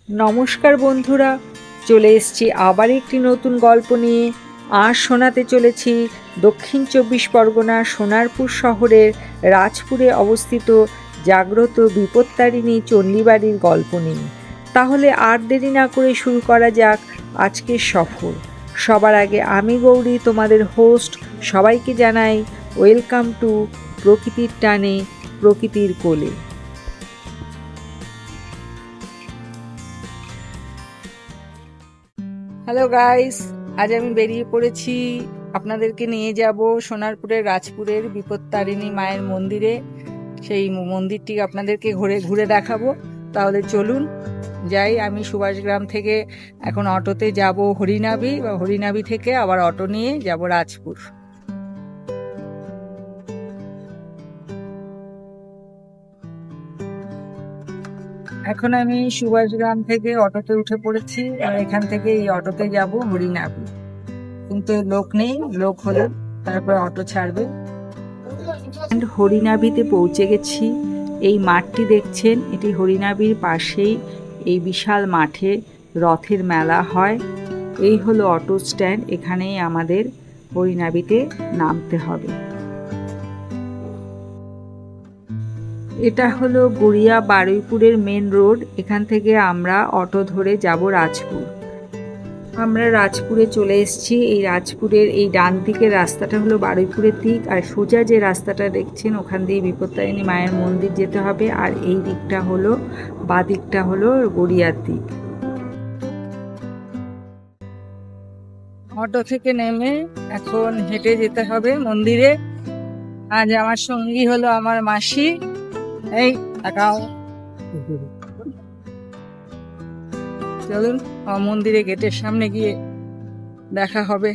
নমস্কার বন্ধুরা, চলে এসেছি আবার একটি নতুন গল্প নিয়ে। আজ শোনাতে চলেছি দক্ষিণ ২৪ পরগনার সোনারপুর শহরের রাজপুরে অবস্থিত জাগ্রত বিপত্তারিণী চণ্ডীবাড়ির গল্প নিয়ে। তাহলে আর দেরি না করে শুরু করা যাক আজকের সফর। সবার আগে আমি গৌরী, তোমাদের হোস্ট, সবাইকে জানাই ওয়েলকাম টু প্রকৃতির টানে প্রকৃতির কোলে। হ্যালো গাইস, আজ আমি বেরিয়ে পড়েছি, আপনাদেরকে নিয়ে যাব সোনারপুরের রাজপুরের বিপত্তারিণী মায়ের মন্দিরে। সেই মন্দিরটি আপনাদেরকে ঘুরে ঘুরে দেখাবো। তাহলে চলুন যাই। আমি সুভাষগ্রাম থেকে এখন অটোতে যাব হরিনাবি, বা হরিনাবি থেকে আবার অটো নিয়ে যাব রাজপুর। এখন আমি সুভাষগ্রাম থেকে অটোতে উঠে পড়েছি, আর এখান থেকে এই অটোতে যাব হরিনাবি। কিন্তু লোক নেই, লোক হলে তারপর অটো ছাড়বে। হরিনাবিতে পৌঁছে গেছি। এই মাঠটি দেখছেন, এটি হরিনাবির পাশেই এই বিশাল মাঠে রথের মেলা হয়। এই হলো অটো স্ট্যান্ড, এখানেই আমাদের হরিনাবিতে নামতে হবে। এটা হলো গড়িয়া বারুইপুরের মেন রোড। এখান থেকে আমরা অটো ধরে যাব রাজপুর। আমরা রাজপুরে চলে এসেছি। এই রাজপুরের এই ডান দিকের রাস্তাটা হলো বারুইপুরের দিক, আর সোজা যে রাস্তাটা দেখছেন ওখান দিয়ে বিপত্তারিণী মায়ের মন্দির যেতে হবে, আর এই দিকটা হলো, বাঁ দিকটা হলো গড়িয়ার দিক। অটো থেকে নেমে এখন হেঁটে যেতে হবে মন্দিরে। আজ আমার সঙ্গী হলো আমার মাসি। এই তাকাও, চলুন মন্দিরে গেটের সামনে গিয়ে দেখা হবে।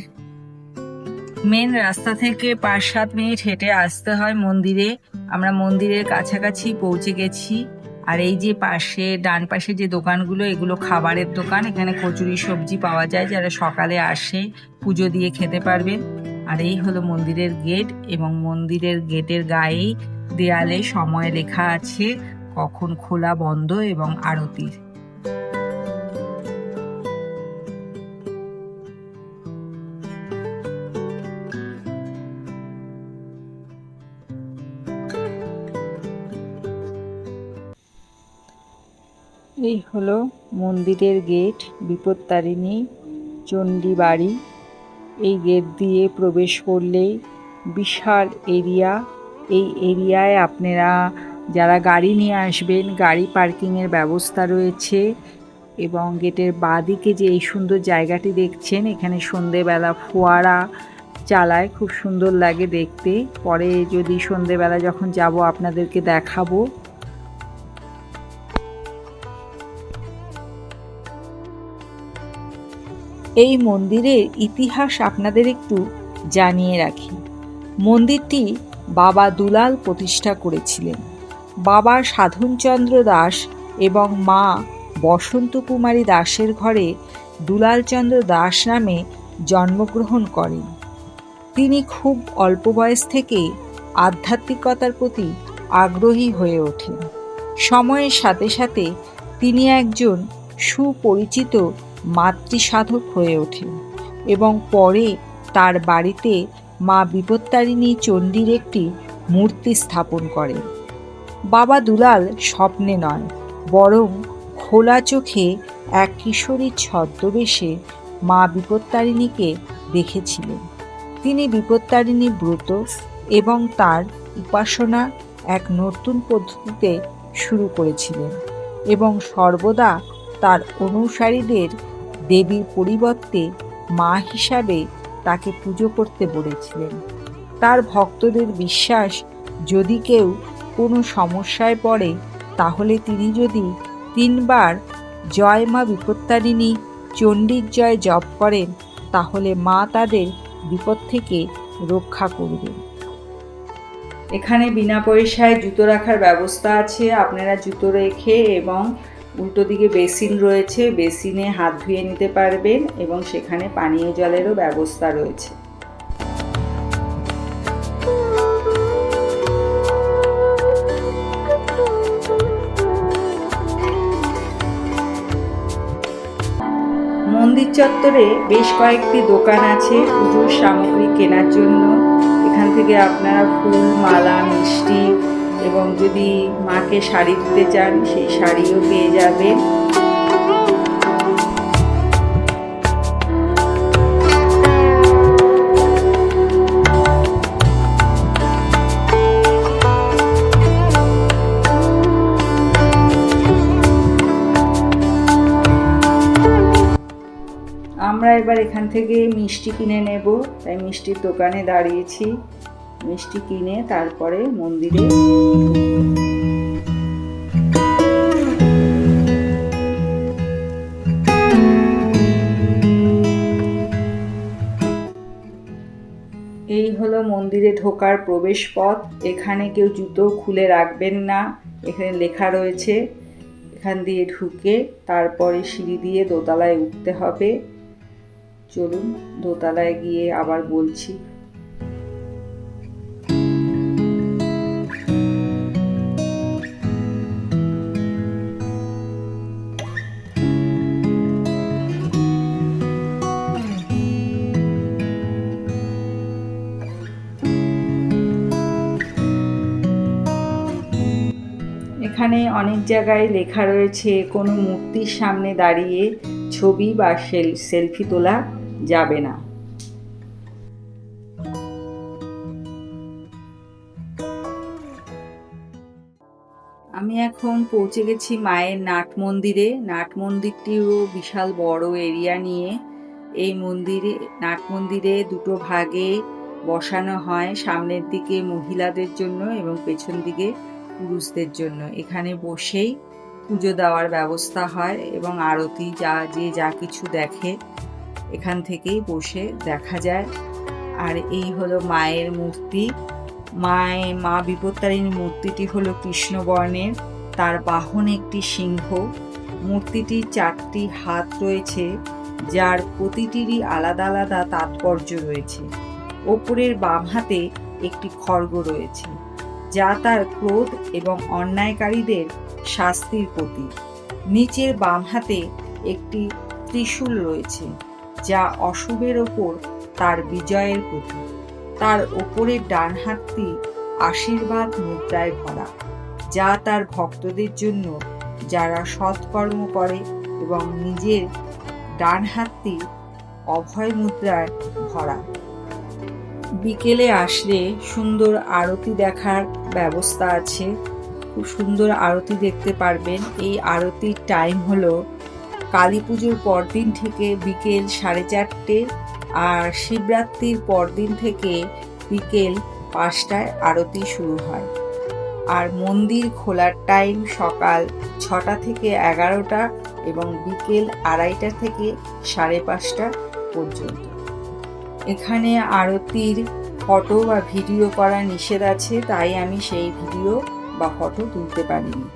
মেন রাস্তা থেকে ৫-৭ মিনিট হেঁটে আসতে হয় মন্দিরে। আমরা মন্দিরের কাছাকাছি পৌঁছে গেছি। আর এই যে পাশে, ডান পাশে যে দোকানগুলো, এগুলো খাবারের দোকান। এখানে কচুরি সবজি পাওয়া যায়, যারা সকালে আসে পুজো দিয়ে খেতে পারবেন। আর এই হলো মন্দিরের গেট, এবং মন্দিরের গেটের গায়েই দেয়ালে সময় লেখা আছে, কখন খোলা বন্ধ এবং আরতির। এই হলো মন্দিরের গেট, বিপত্তারিণী চণ্ডীবাড়ি। এই গেট দিয়ে প্রবেশ করলেই বিশাল এরিয়া। এই এরিয়ায় আপনারা যারা গাড়ি নিয়ে আসবেন, গাড়ি পার্কিংয়ের ব্যবস্থা রয়েছে। এবং গেটের বাঁদিকে যে এই সুন্দর জায়গাটি দেখছেন, এখানে সন্ধেবেলা ফোয়ারা চালায়, খুব সুন্দর লাগে দেখতে। পরে যদি সন্ধেবেলা যখন যাব আপনাদেরকে দেখাবো। এই মন্দিরের ইতিহাস আপনাদের একটু জানিয়ে রাখি। মন্দিরটি বাবা দুলাল প্রতিষ্ঠা করেছিলেন। বাবা সাধনচন্দ্র দাস এবং মা বসন্ত কুমারী দাসের ঘরে দুলালচন্দ্র দাস নামে জন্মগ্রহণ করেন। তিনি খুব অল্প বয়স থেকে আধ্যাত্মিকতার প্রতি আগ্রহী হয়ে ওঠেন। সময়ের সাথে সাথে তিনি একজন সুপরিচিত মাতৃসাধক হয়ে ওঠেন, এবং পরে তার বাড়িতে মা বিপত্তারিণী চণ্ডীর একটি মূর্তি স্থাপন করেন। বাবা দুলাল স্বপ্নে নয়, বরং খোলা চোখে এক কিশোরীর ছদ্মবেশে মা বিপত্তারিণীকে দেখেছিলেন। তিনি বিপত্তারিণী ব্রত এবং তার উপাসনা এক নতুন পদ্ধতিতে শুরু করেছিলেন, এবং সর্বদা তার অনুসারীদের দেবীর পরিবর্তে মা হিসাবে তাকে পুজো করতে বলেছিলেন। তার ভক্তদের বিশ্বাস, যদি কেউ কোনো সমস্যায় পড়ে, তাহলে তিনি যদি ৩ বার জয় মা বিপত্তারিণী চণ্ডীর জয় জপ করেন, তাহলে মা তাদের বিপদ থেকে রক্ষা করবেন। এখানে বিনা পয়সায় জুতো রাখার ব্যবস্থা আছে। আপনারা জুতো রেখে, এবং উল্টো দিকে বেসিন রয়েছে, বেসিনে হাত ধুয়ে নিতে পারবেন, এবং সেখানে পানীয় জলেরও ব্যবস্থা রয়েছে। মন্দির চত্বরে বেশ কয়েকটি দোকান আছে পুজোর সামগ্রী কেনার জন্য। এখান থেকে আপনারা ফুল, মালা, মিষ্টি এবং যদি মাকে শাড়ি দিতে চান সেই শাড়িও পেয়ে যাবেন। আমরা এবার এখান থেকে মিষ্টি কিনে নেব, তাই মিষ্টির দোকানে দাঁড়িয়েছি। মিষ্টি কিনে তারপরে মন্দিরে এই হলো মন্দিরে ঢোকার প্রবেশ পথ। এখানে কেউ জুতো খুলে রাখবেন না, এখানে লেখা রয়েছে। এখান দিয়ে ঢুকে তারপরে সিঁড়ি দিয়ে দোতলায় উঠতে হবে। চলুন দোতলায় গিয়ে আবার বলছি। এখানে অনেক জায়গায় লেখা রয়েছে কোনো মূর্তির সামনে দাঁড়িয়ে ছবি বা সেলফি তোলা যাবে না। আমি এখন পৌঁছে গেছি মায়ের নাট মন্দিরে। নাট মন্দিরটিও বিশাল বড় এরিয়া নিয়ে। এই নাট মন্দিরে দুটো ভাগে বসানো হয়, সামনের দিকে মহিলাদের জন্য এবং পেছন দিকে পুরুষদের জন্য। এখানে বসেই পুজো দেওয়ার ব্যবস্থা হয় এবং আরতি যা কিছু দেখে এখান থেকেই বসে দেখা যায়। আর এই হলো মায়ের মূর্তি। মা বিপত্তারিণী মূর্তিটি হলো কৃষ্ণবর্ণের, তার বাহন একটি সিংহ। মূর্তিটির 4টি হাত রয়েছে, যার প্রতিটিরই আলাদা আলাদা তাৎপর্য রয়েছে। ওপরের বাম হাতে একটি খড়গ রয়েছে, যা তার ক্রোধ এবং অন্যায়কারীদের শাস্তির প্রতীক। নিচের বাম হাতে একটি ত্রিশূল রয়েছে, যা অশুভের ওপর তার বিজয়ের প্রতীক। তার ওপরের ডান হাতটি আশীর্বাদ মুদ্রায় ভরা, যা তার ভক্তদের জন্য যারা সৎকর্ম করে, এবং নিজের ডান হাতটি অভয় মুদ্রায় ভরা। বিকেলে আসলে সুন্দর আরতি দেখার ব্যবস্থা আছে, খুব সুন্দর আরতি দেখতে পারবেন। এই আরতির টাইম হলো কালী পুজোর পরদিন থেকে বিকেল 4:30, আর শিবরাত্রির পরদিন থেকে বিকেল 5টায় আরতি শুরু হয়। আর মন্দির খোলার টাইম সকাল 6টা থেকে 11টা এবং বিকেল 2:30 থেকে 5:30 পর্যন্ত। এখানে আরতির ফটো বা ভিডিও করা নিষেধ আছে, তাই আমি সেই ভিডিও বা ফটো তুলতে পারিনি।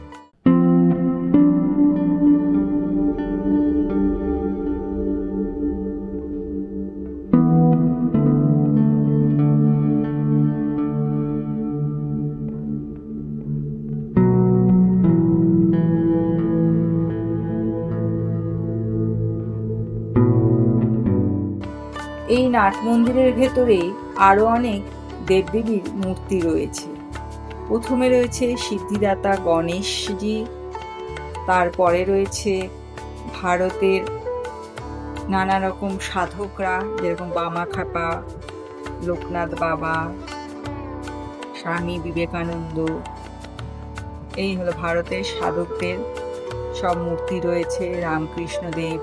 এই নাট মন্দিরের ভেতরে আরো অনেক দেবদেবীর মূর্তি রয়েছে। প্রথমে রয়েছে সিদ্ধিদাতা গণেশজি, তারপরে রয়েছে ভারতের নানা রকম সাধকরা, যেরকম বামাখ্যাপা, লোকনাথ বাবা, স্বামী বিবেকানন্দ। এই হলো ভারতের সাধকদের সব মূর্তি রয়েছে, রামকৃষ্ণদেব।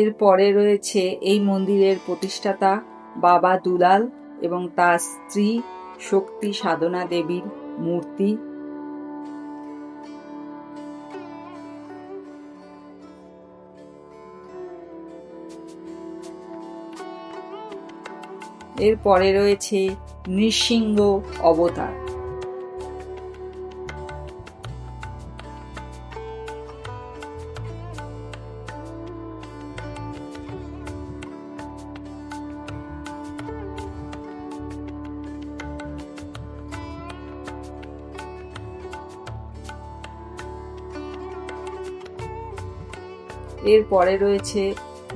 এরপরে রয়েছে এই মন্দিরের প্রতিষ্ঠাতা বাবা দুলাল এবং তার স্ত্রী শক্তি সাধনা দেবীর মূর্তি। এরপরে রয়েছে নৃসিংহ অবতার। এরপরে রয়েছে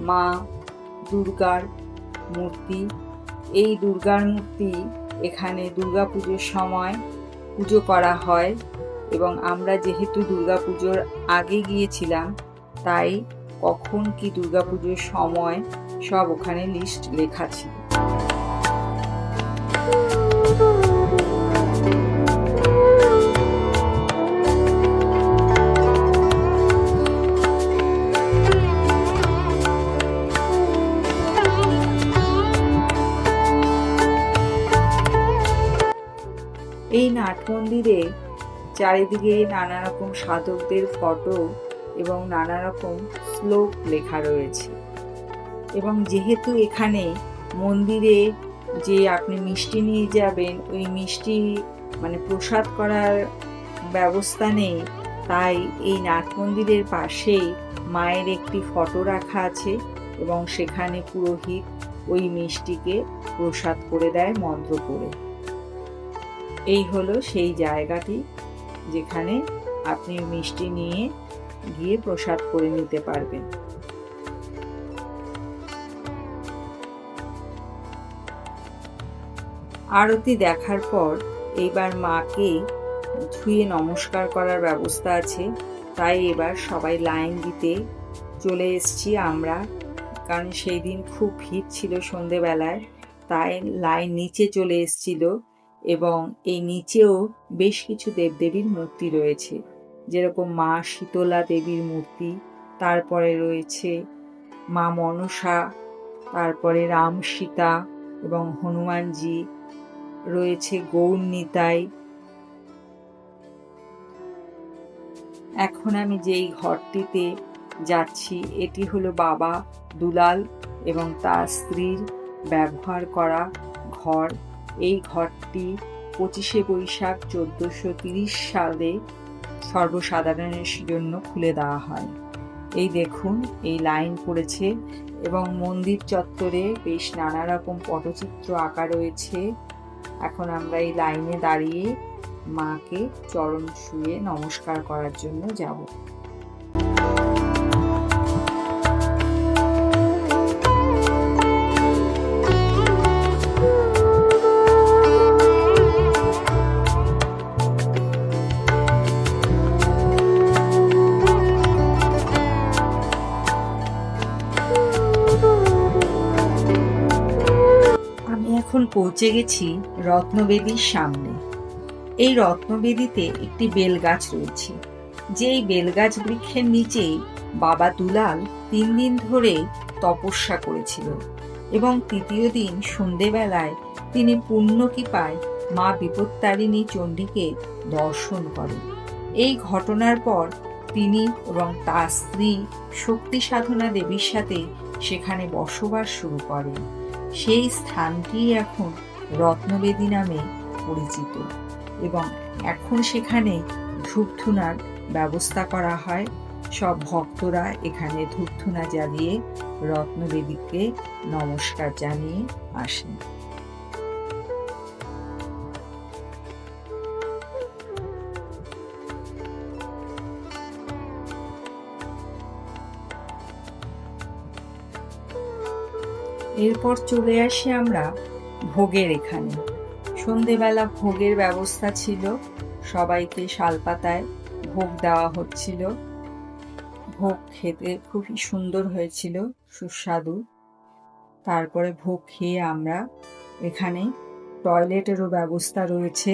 মা দুর্গার মূর্তি। এই দুর্গার মূর্তি এখানে দুর্গাপুজোর সময় পুজো করা হয়, এবং আমরা যেহেতু দুর্গাপুজোর আগে গিয়েছিলাম, তাই কখন কি দুর্গাপুজোর সময় সব ওখানে লিস্ট লেখা ছিল। এই নাট মন্দিরে চারিদিকে নানা রকম সাধকদের ফটো এবং নানা রকম শ্লোক লেখা রয়েছে। এবং যেহেতু এখানে মন্দিরে যে আপনি মিষ্টি নিয়ে যাবেন, ওই মিষ্টি প্রসাদ করার ব্যবস্থা নেই, তাই এই নাট মন্দিরের পাশেই মায়ের একটি ফটো রাখা আছে, এবং সেখানে পুরোহিত ওই মিষ্টিকে প্রসাদ করে দেয় মন্ত্র পড়ে। এই হলো সেই জায়গাটি যেখানে আপনি মিষ্টি নিয়ে গিয়ে প্রসাদ করে নিতে পারবেন। আরতি দেখার পর এইবার মাকে ছুঁয়ে নমস্কার করার ব্যবস্থা আছে, তাই এবার সবাই লাইন দিতে চলে এসেছি আমরা, কারণ সেই দিন খুব ভিড় ছিল সন্ধেবেলায়, তাই লাইন নিচে চলে এসেছিল। এবং এই নিচেও বেশ কিছু দেবদেবীর মূর্তি রয়েছে, যেরকম মা শীতলা দেবীর মূর্তি, তারপরে রয়েছে মা মনসা, তারপরে রাম সীতা এবং হনুমানজি, রয়েছে গৌর নিতাই। এখন আমি যেই ঘরটিতে যাচ্ছি, এটি হলো বাবা দুলাল এবং তার স্ত্রীর ব্যবহার করা ঘর। এই ঘরটি 25শে বৈশাখ 1430 সালে সর্বসাধারণের জন্য খুলে দেওয়া হয়। এই দেখুন, এই লাইন পড়েছে, এবং মন্দির চত্বরে বেশ নানা রকম পটচিত্র আঁকা রয়েছে। এখন আমরা এই লাইনে দাঁড়িয়ে মাকে চরণ ছুঁয়ে নমস্কার করার জন্য যাব। এখন পৌঁছে গেছি রত্নবেদীর সামনে। এই রত্নবেদীতে একটি বেলগাছ রয়েছে, যেই বেলগাছ বৃক্ষের নিচেই বাবা দুলাল 3 দিন ধরে তপস্যা করেছিলেন, এবং তৃতীয় দিন সন্ধেবেলায় তিনি পুণ্যকৃপায় মা বিপত্তারিণী চণ্ডীকে দর্শন করেন। এই ঘটনার পর তিনি এবং তার স্ত্রী শক্তি সাধনা দেবীর সাথে সেখানে বসবাস শুরু করেন। সেই স্থানটি এখন রত্নবেদী নামে পরিচিত, এবং এখন সেখানে ধূপধুনার ব্যবস্থা করা হয়। সব ভক্তরা এখানে ধূপধুনা জ্বালিয়ে রত্নবেদীকে নমস্কার জানিয়ে আসেন। এরপর চলে আসি আমরা ভোগের এখানে। সন্ধেবেলা ভোগের ব্যবস্থা ছিল, সবাইকে শালপাতায় ভোগ দেওয়া হচ্ছিল। ভোগ খেতে খুবই সুন্দর হয়েছিল, সুস্বাদু। তারপরে ভোগ খেয়ে আমরা এখানে টয়লেটেরও ব্যবস্থা রয়েছে।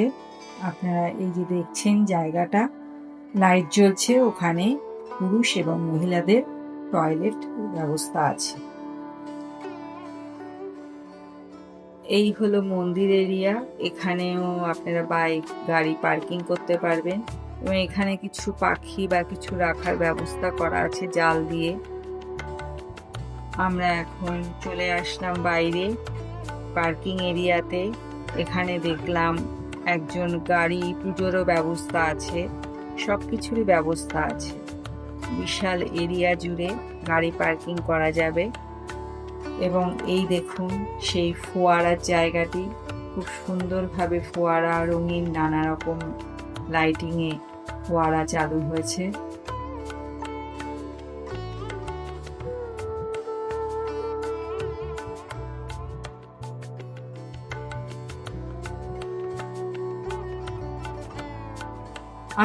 আপনারা এই যে দেখছেন জায়গাটা, লাইট জ্বলছে, ওখানে পুরুষ এবং মহিলাদের টয়লেট ব্যবস্থা আছে। এই হলো মন্দির এরিয়া, এখানেও আপনারা বাইক গাড়ি পার্কিং করতে পারবেন, এবং এখানে কিছু পাখি বা কিছু রাখার ব্যবস্থা করা আছে জাল দিয়ে। আমরা এখন চলে আসলাম বাইরে পার্কিং এরিয়াতে। এখানে দেখলাম একজন গাড়ি পুজোরও ব্যবস্থা আছে, সব কিছুরই ব্যবস্থা আছে। বিশাল এরিয়া জুড়ে গাড়ি পার্কিং করা যাবে। এবং এই দেখুন সেই ফোয়ারার জায়গাটি, খুব সুন্দরভাবে ফোয়ারা, রঙিন নানা রকম লাইটিংয়ে ফোয়ারা চালু হয়েছে।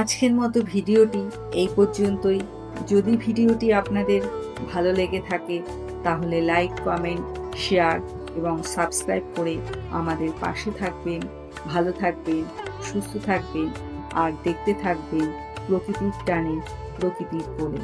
আজকের মতো ভিডিওটি এই পর্যন্তই। যদি ভিডিওটি আপনাদের ভালো লেগে থাকে তাহলে লাইক, কমেন্ট, শেয়ার এবং সাবস্ক্রাইব করে আমাদের পাশে থাকবেন। ভালো থাকবেন, সুস্থ থাকবেন আর দেখতে থাকবেন প্রকৃতির টানে, প্রকৃতির কোলে।